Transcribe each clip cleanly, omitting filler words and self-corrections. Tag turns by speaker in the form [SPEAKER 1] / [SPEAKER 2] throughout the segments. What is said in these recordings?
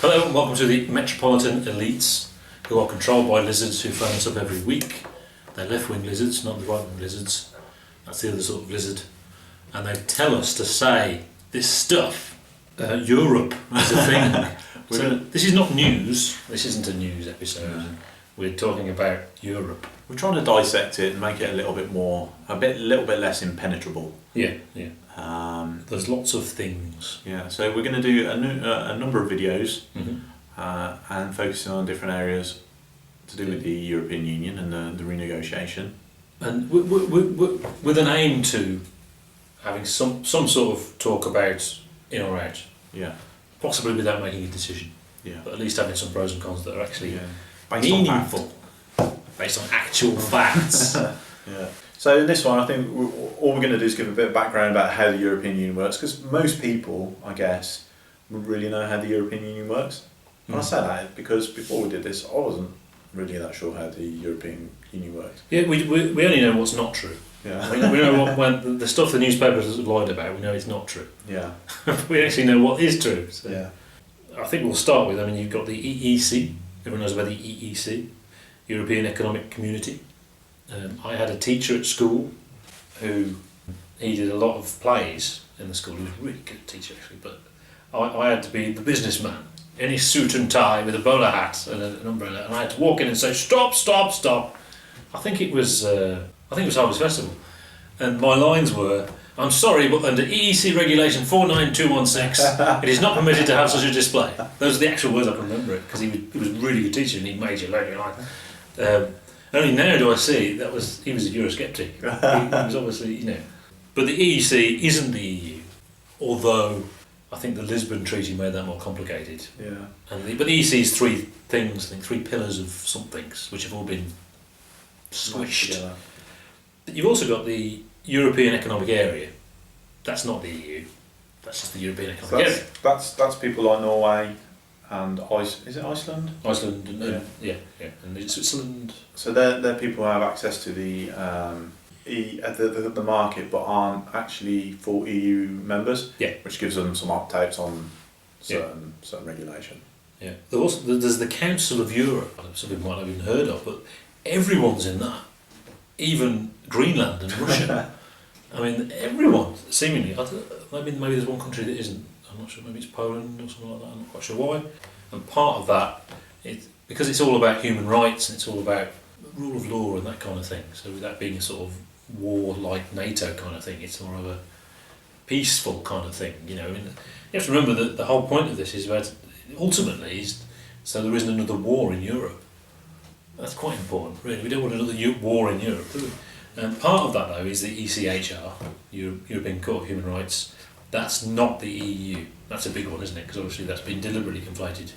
[SPEAKER 1] Hello and welcome to the Metropolitan Elites, who are controlled by lizards who phone us up every week. They're left-wing lizards, not the right-wing lizards. That's the other sort of lizard. And they tell us to say this stuff. Europe is a thing. So this is not news. This isn't a news episode. Yeah. We're talking about Europe.
[SPEAKER 2] We're trying to dissect it and make it a little bit less impenetrable.
[SPEAKER 1] Yeah. There's lots of things.
[SPEAKER 2] Yeah, so we're going to do a number of videos and focusing on different areas to do with the European Union and the renegotiation.
[SPEAKER 1] And with an aim to having some sort of talk about in or out.
[SPEAKER 2] Yeah.
[SPEAKER 1] Possibly without making a decision.
[SPEAKER 2] Yeah.
[SPEAKER 1] But at least having some pros and cons that are actually
[SPEAKER 2] meaningful.
[SPEAKER 1] Based on actual facts.
[SPEAKER 2] Yeah. So in this one, I think all we're going to do is give a bit of background about how the European Union works, because most people, I guess, would really know how the European Union works. And I say that because before we did this, I wasn't really that sure how the European Union works.
[SPEAKER 1] Yeah, we only know what's not true.
[SPEAKER 2] Yeah.
[SPEAKER 1] We know when the stuff the newspapers have lied about, we know it's not true.
[SPEAKER 2] Yeah.
[SPEAKER 1] We actually know what is true. So
[SPEAKER 2] yeah.
[SPEAKER 1] I think we'll start with, you've got the EEC. Everyone knows about the EEC, European Economic Community. I had a teacher at school who he did a lot of plays in the school. He was a really good teacher actually, but I had to be the businessman in his suit and tie with a bowler hat and an umbrella, and I had to walk in and say stop. I think it was Harvest Festival, and my lines were, "I'm sorry, but under EEC Regulation 49216, it is not permitted to have such a display." Those are the actual words. I can remember it because he was a really good teacher and he made you learn your life. Only now do I see he was a Eurosceptic. He was obviously, But the EEC isn't the EU, although I think the Lisbon Treaty made that more complicated.
[SPEAKER 2] Yeah.
[SPEAKER 1] But the EEC is three pillars of somethings, which have all been squished.
[SPEAKER 2] Yeah.
[SPEAKER 1] You've also got the European Economic Area. That's not the EU. That's just the European Economic Area.
[SPEAKER 2] That's people like Norway and is it Iceland?
[SPEAKER 1] Iceland and and Switzerland.
[SPEAKER 2] So they're people who have access to the market but aren't actually full EU members.
[SPEAKER 1] Yeah.
[SPEAKER 2] Which gives them some opt-outs on certain regulation.
[SPEAKER 1] Yeah. There's the Council of Europe. Some people might not have even heard of, but everyone's in that. Even Greenland and Russia. Everyone seemingly. Maybe there's one country that isn't. I'm not sure. Maybe it's Poland or something like that. I'm not quite sure why. And part of that, because it's all about human rights and it's all about rule of law and that kind of thing. So with that being a sort of war-like NATO kind of thing, it's more of a peaceful kind of thing. You have to remember that the whole point of this is about ultimately so there isn't another war in Europe. That's quite important, really. We don't want another war in Europe, do we? And part of that, though, is the ECHR, European Court of Human Rights. That's not the EU. That's a big one, isn't it? Because obviously that's been deliberately conflated.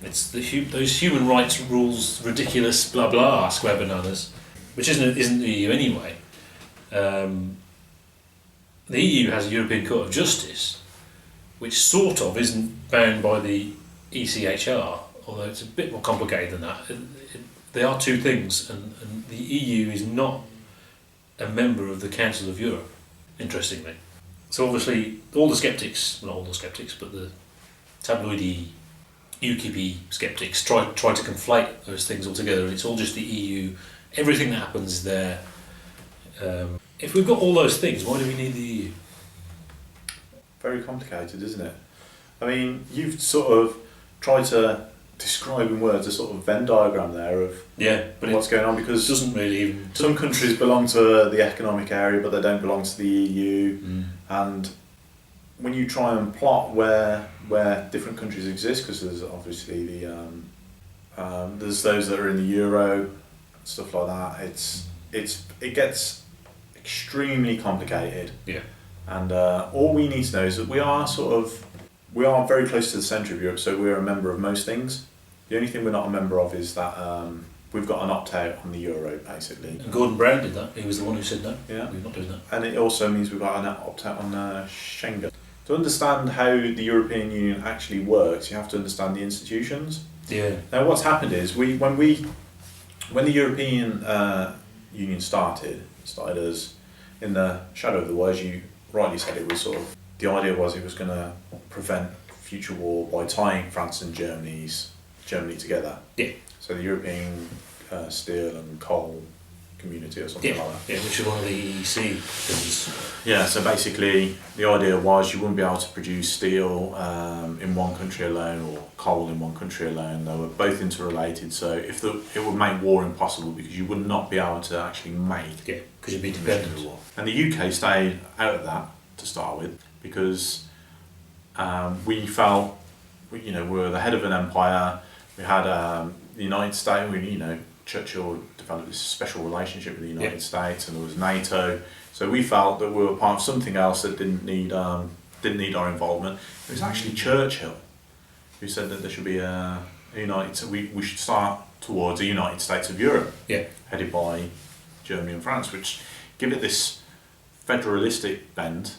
[SPEAKER 1] It's those human rights rules, ridiculous, blah blah, square bananas, which isn't the EU anyway. The EU has a European Court of Justice, which sort of isn't bound by the ECHR, although it's a bit more complicated than that. They are two things, and the EU is not a member of the Council of Europe, interestingly. So obviously, all the skeptics, well, not all the skeptics, but the tabloidy, UKIP skeptics try to conflate those things all together, and it's all just the EU. Everything that happens is there. If we've got all those things, why do we need the EU?
[SPEAKER 2] Very complicated, isn't it? You've sort of tried to describe in words a sort of Venn diagram there of what's going on, because
[SPEAKER 1] it doesn't really even.
[SPEAKER 2] Some countries belong to the economic area, but they don't belong to the EU. And when you try and plot where different countries exist, because there's obviously there's those that are in the euro, stuff like that. It gets extremely complicated.
[SPEAKER 1] Yeah. And
[SPEAKER 2] all we need to know is that we are very close to the centre of Europe, so we're a member of most things. The only thing we're not a member of is that we've got an opt-out on the euro, basically.
[SPEAKER 1] And Gordon Brown did that. He was the one who said no.
[SPEAKER 2] Yeah.
[SPEAKER 1] We're not doing that.
[SPEAKER 2] And it also means we've got an opt-out on Schengen. To understand how the European Union actually works, you have to understand the institutions.
[SPEAKER 1] Yeah.
[SPEAKER 2] Now, what's happened is when the European Union started as in the shadow of the war, as you rightly said, it was sort of the idea was it was going to prevent future war by tying France and Germany together.
[SPEAKER 1] Yeah.
[SPEAKER 2] So the European steel and coal community or something like that.
[SPEAKER 1] Yeah, which is one of the EEC things.
[SPEAKER 2] Yeah, so basically the idea was you wouldn't be able to produce steel in one country alone or coal in one country alone. They were both interrelated, so it would make war impossible because you would not be able to actually make.
[SPEAKER 1] Yeah, because you'd be dependent.
[SPEAKER 2] War. And the UK stayed out of that to start with because we felt, we were the head of an empire. We had the United States. Churchill developed this special relationship with the United States, and there was NATO. So we felt that we were part of something else that didn't need our involvement. It was actually Churchill who said that there should be a United. We should start towards a United States of Europe, headed by Germany and France, which give it this federalistic bend,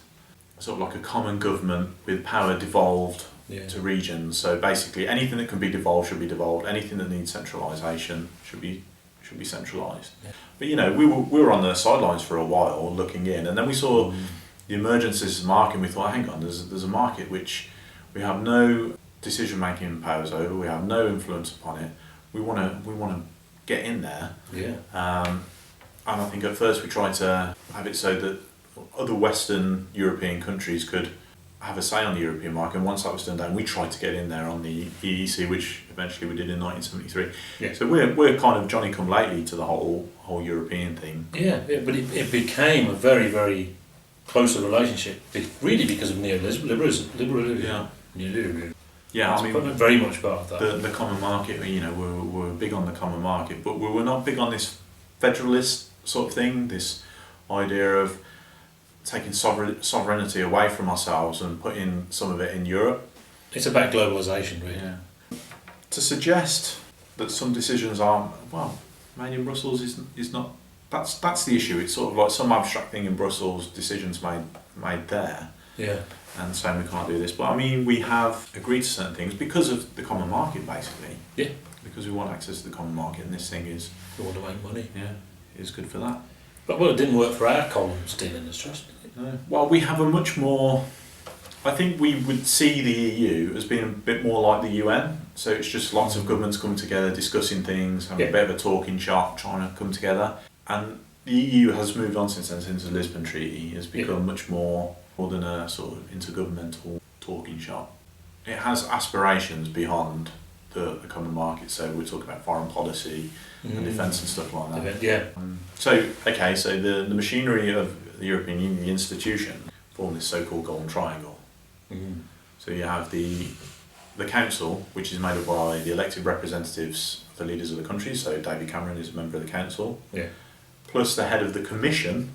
[SPEAKER 2] sort of like a common government with power devolved to regions. So basically, anything that can be devolved should be devolved. Anything that needs centralisation should be centralised. Yeah. But we were on the sidelines for a while, looking in, and then we saw the emergence of this market, and we thought, hang on, there's a market which we have no decision making powers over. We have no influence upon it. We want to get in there.
[SPEAKER 1] Yeah.
[SPEAKER 2] And I think at first we tried to have it so that other Western European countries could have a say on the European market, and once that was done, we tried to get in there on the EEC, which eventually we did in 1973.
[SPEAKER 1] Yeah.
[SPEAKER 2] So we're kind of Johnny come lately to the whole European thing.
[SPEAKER 1] Yeah, but it became a very, very closer relationship, really because of neoliberalism.
[SPEAKER 2] Yeah, I mean,
[SPEAKER 1] very much part of that.
[SPEAKER 2] The common market, we're big on the common market, but we were not big on this federalist sort of thing, this idea of taking sovereignty away from ourselves and putting some of it in Europe.
[SPEAKER 1] It's about globalisation, really.
[SPEAKER 2] Yeah. To suggest that some decisions are made in Brussels is not. That's the issue. It's sort of like some abstract thing in Brussels, decisions made there.
[SPEAKER 1] Yeah.
[SPEAKER 2] And saying we can't do this, but I mean we have agreed to certain things because of the common market, basically.
[SPEAKER 1] Yeah.
[SPEAKER 2] Because we want access to the common market, and this thing is.
[SPEAKER 1] We want to make money.
[SPEAKER 2] Yeah, is good for that.
[SPEAKER 1] But it didn't work for our coal and steel industry.
[SPEAKER 2] Well, we have a much more. I think we would see the EU as being a bit more like the UN. So it's just lots of governments coming together, discussing things, having a bit of a talking shop, trying to come together. And the EU has moved on since then, since the Lisbon Treaty. Has become much more than a sort of intergovernmental talking shop. It has aspirations beyond the common market. So we're talking about foreign policy and defence and stuff like that.
[SPEAKER 1] Yeah.
[SPEAKER 2] So the machinery of the European Union, the institution, form this so-called golden triangle. So you have the council, which is made up by the elected representatives of the leaders of the country. So David Cameron is a member of the council.
[SPEAKER 1] Yeah.
[SPEAKER 2] Plus the head of the commission,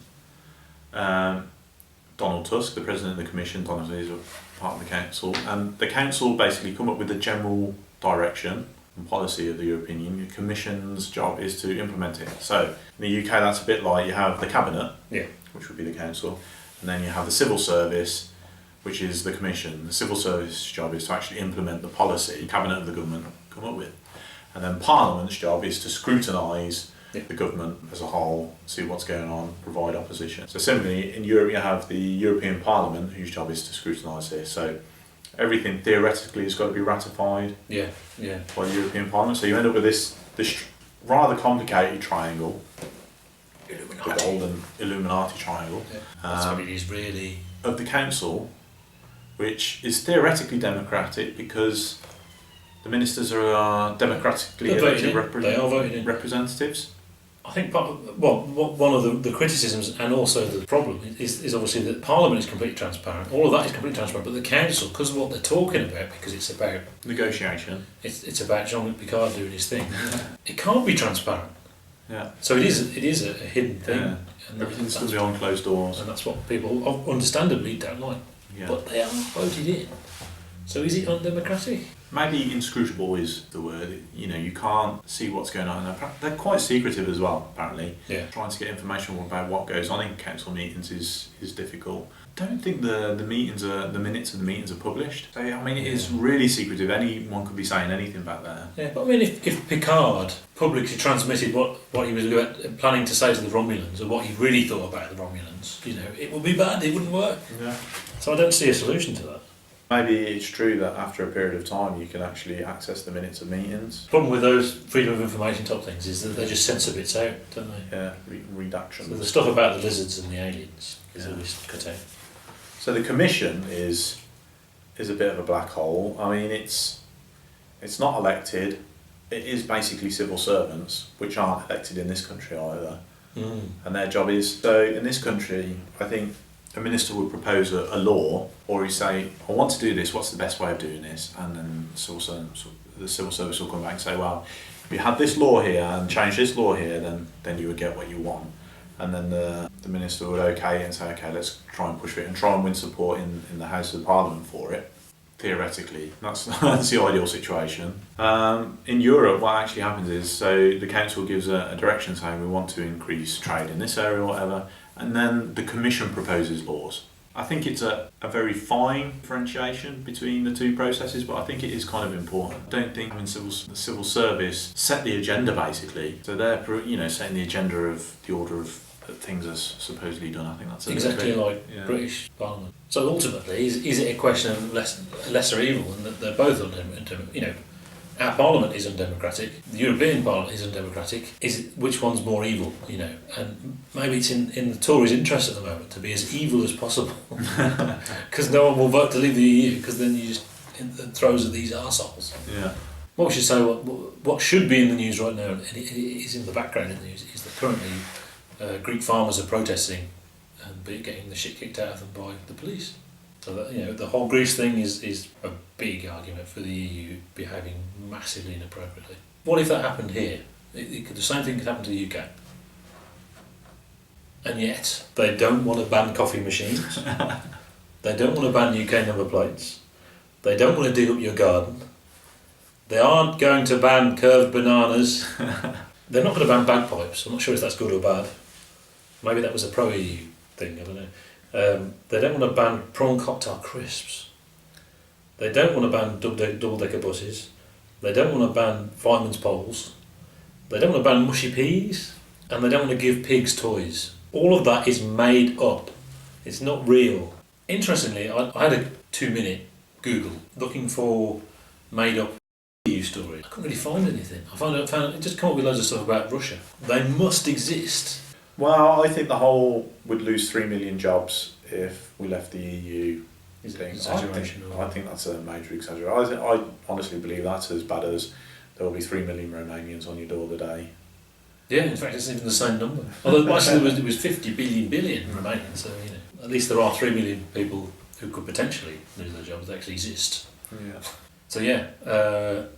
[SPEAKER 2] Donald Tusk, the president of the commission. Donald is a part of the council, and the council basically come up with the general direction and policy of the European Union. The Commission's job is to implement it. So in the UK, that's a bit like you have the cabinet, which would be the council, and then you have the civil service, which is the Commission. The civil service job is to actually implement the policy the cabinet of the government come up with, and then Parliament's job is to scrutinise the government as a whole, see what's going on, provide opposition. So similarly, in Europe, you have the European Parliament, whose job is to scrutinise this. So everything theoretically has got to be ratified by the European Parliament. So you end up with this rather complicated triangle, the golden Illuminati triangle.
[SPEAKER 1] That's what it is, really.
[SPEAKER 2] Of the council, which is theoretictically democratic because the ministers are democratically elected representatives.
[SPEAKER 1] I think one of the criticisms and also the problem is obviously that Parliament is completely transparent. All of that is completely transparent, but the Council, because of what they're talking about, because it's about
[SPEAKER 2] negotiation,
[SPEAKER 1] it's about Jean-Luc Picard doing his thing. It can't be transparent.
[SPEAKER 2] Yeah.
[SPEAKER 1] So it is a hidden thing.
[SPEAKER 2] Yeah. And everything's still behind closed doors,
[SPEAKER 1] and that's what people understandably don't like. Yeah. But they are voted in. So is it undemocratic?
[SPEAKER 2] Maybe inscrutable is the word. You can't see what's going on. They're quite secretive as well, apparently.
[SPEAKER 1] Yeah.
[SPEAKER 2] Trying to get information about what goes on in council meetings is difficult. I don't think the minutes of the meetings are published. So, I mean, it is really secretive. Anyone could be saying anything back there.
[SPEAKER 1] Yeah, but I mean, if Picard publicly transmitted what he was planning to say to the Romulans, or what he really thought about the Romulans, it would be bad. It wouldn't work.
[SPEAKER 2] Yeah.
[SPEAKER 1] So I don't see a solution to that.
[SPEAKER 2] Maybe it's true that after a period of time you can actually access the minutes of meetings.
[SPEAKER 1] The problem with those freedom of information type things is that they just censor bits out, don't they?
[SPEAKER 2] Yeah, reduction.
[SPEAKER 1] So the stuff about the lizards and the aliens is always cut out.
[SPEAKER 2] So the commission is a bit of a black hole. I mean, it's not elected. It is basically civil servants, which aren't elected in this country either. And their job is, so in this country, I think a minister would propose a law, or he'd say, I want to do this, what's the best way of doing this? And then the civil service will come back and say, well, if you had this law here and changed this law here, then you would get what you want. And then the minister would okay and say, okay, let's try and push it and try and win support in the House of Parliament for it. Theoretically, that's the ideal situation. In Europe, what actually happens is, so the council gives a direction saying we want to increase trade in this area or whatever, and then the commission proposes laws. I think it's a very fine differentiation between the two processes, but I think it is kind of important. I don't think the civil service set the agenda basically, so they're setting the agenda of the order of things are supposedly done. I think that's
[SPEAKER 1] exactly like British Parliament. So ultimately, is it a question of lesser evil, and that they're both undemocratic? Our Parliament is undemocratic. The European Parliament is undemocratic. Which one's more evil? And maybe it's in the Tories' interest at the moment to be as evil as possible, because no one will vote to leave the EU, because then you just in the throes of these arseholes.
[SPEAKER 2] Yeah.
[SPEAKER 1] What we should say, what should be in the news right now, and it is in the background in the news, is that currently Greek farmers are protesting and getting the shit kicked out of them by the police. So that, the whole Greece thing is a big argument for the EU behaving massively inappropriately. What if that happened here? The same thing could happen to the UK. And yet, they don't want to ban coffee machines. They don't want to ban UK number plates. They don't want to dig up your garden. They aren't going to ban curved bananas. They're not going to ban bagpipes. I'm not sure if that's good or bad. Maybe that was a pro-EU thing, I don't know. They don't want to ban prawn cocktail crisps. They don't want to ban double-decker buses. They don't want to ban fireman's poles. They don't want to ban mushy peas. And they don't want to give pigs toys. All of that is made up. It's not real. Interestingly, I had a 2-minute Google looking for made-up EU story. I couldn't really find anything. I found it just come up with loads of stuff about Russia. They must exist.
[SPEAKER 2] Well, I think the whole would lose 3 million jobs if we left the EU.
[SPEAKER 1] Is it an exaggeration?
[SPEAKER 2] I think that's a major exaggeration. I honestly believe that's as bad as there will be 3 million Romanians on your door today.
[SPEAKER 1] Yeah, in fact, it's even the same number. Although actually it was 50 billion Romanians, so at least there are 3 million people who could potentially lose their jobs that actually exist.
[SPEAKER 2] Yeah.
[SPEAKER 1] So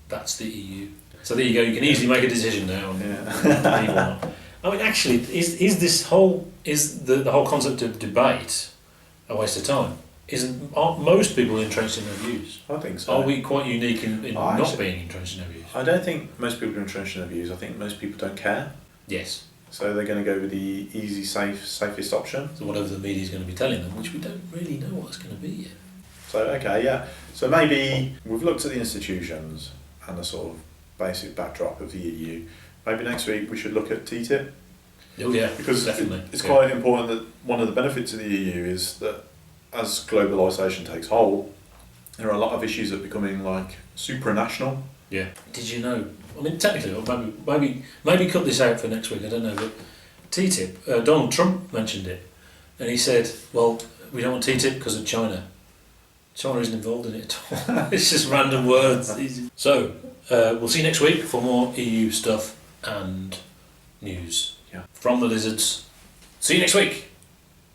[SPEAKER 1] that's the EU. So there you go. You can easily make a decision now on leave or not. I mean, actually, is the whole concept of debate a waste of time? Aren't most people entrenched in their views?
[SPEAKER 2] I think so.
[SPEAKER 1] Are we quite unique in not being entrenched in their views?
[SPEAKER 2] I don't think most people are entrenched in their views. I think most people don't care.
[SPEAKER 1] Yes.
[SPEAKER 2] So they're going to go with the easy, safest option.
[SPEAKER 1] So whatever the media is going to be telling them, which we don't really know what it's going to be yet.
[SPEAKER 2] So, okay, yeah. So maybe we've looked at the institutions and the sort of basic backdrop of the EU. Maybe next week we should look at TTIP.
[SPEAKER 1] Oh yeah,
[SPEAKER 2] because
[SPEAKER 1] definitely.
[SPEAKER 2] It's quite important that one of the benefits of the EU is that as globalisation takes hold, there are a lot of issues that are becoming like supranational.
[SPEAKER 1] Yeah. Did you know? I mean, technically, or maybe cut this out for next week. I don't know, but TTIP. Donald Trump mentioned it, and he said, "Well, we don't want TTIP because of China. China isn't involved in it at all. It's just random words." So we'll see you next week for more EU stuff and news.
[SPEAKER 2] Yeah.
[SPEAKER 1] From the lizards. See you next week.